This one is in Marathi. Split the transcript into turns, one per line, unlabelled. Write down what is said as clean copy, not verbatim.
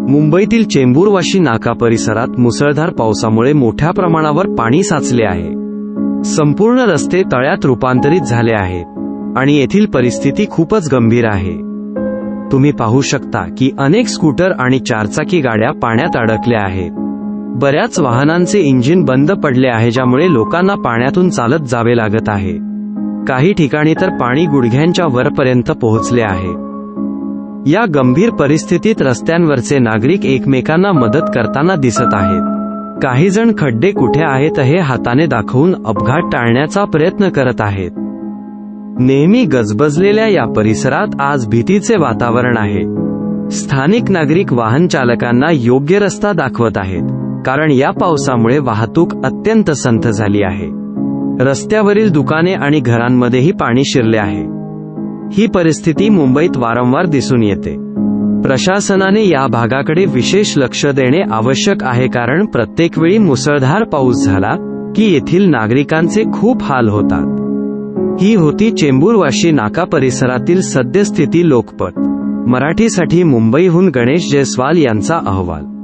मुंबईतील चेंबूर-वाशी नाका परिसरात मुसळधार पावसामुळे मोठ्या प्रमाणावर पाणी साचले आहे. संपूर्ण रस्ते तळ्यात रूपांतरित झाले आहेत आणि येथील परिस्थिती खूपच गंभीर आहे. तुम्ही पाहू शकता की अनेक स्कूटर आणि चारचाकी गाड्या पाण्यात अडकल्या आहेत. बऱ्याच वाहनांचे इंजिन बंद पडले आहे, ज्यामुळे लोकांना पाण्यातून चालत जावे लागत आहे. काही ठिकाणी तर पाणी गुडघ्यांच्या वरपर्यंत पोहोचले आहे. या गंभीर परिस्थितीत रस्त्यांवरचे नागरिक एकमेकांना मदत करताना दिसत आहेत. काही जण खड्डे कुठे आहेत हे हाताने दाखवून अपघात टाळण्याचा प्रयत्न करत आहेत. नेहमी गजबजलेल्या या परिसरात आज भीतीचे वातावरण आहे. स्थानिक नागरिक वाहन चालकांना योग्य रस्ता दाखवत आहेत, कारण या पावसामुळे वाहतूक अत्यंत संथ झाली आहे. रस्त्यावरील दुकाने आणि घरांमध्येही पाणी शिरले आहे. ही परिस्थिती मुंबईत वारंवार दिसून येते. प्रशासनाने या भागाकडे विशेष लक्ष देणे आवश्यक आहे, कारण प्रत्येक वेळी मुसळधार पाऊस झाला की येथील नागरिकांचे खूप हाल होतात. ही होती चेंबूर-वाशी नाका परिसरातील सद्यस्थिती. लोकमत मराठीसाठी मुंबईहून गणेश जयस्वाल यांचा अहवाल.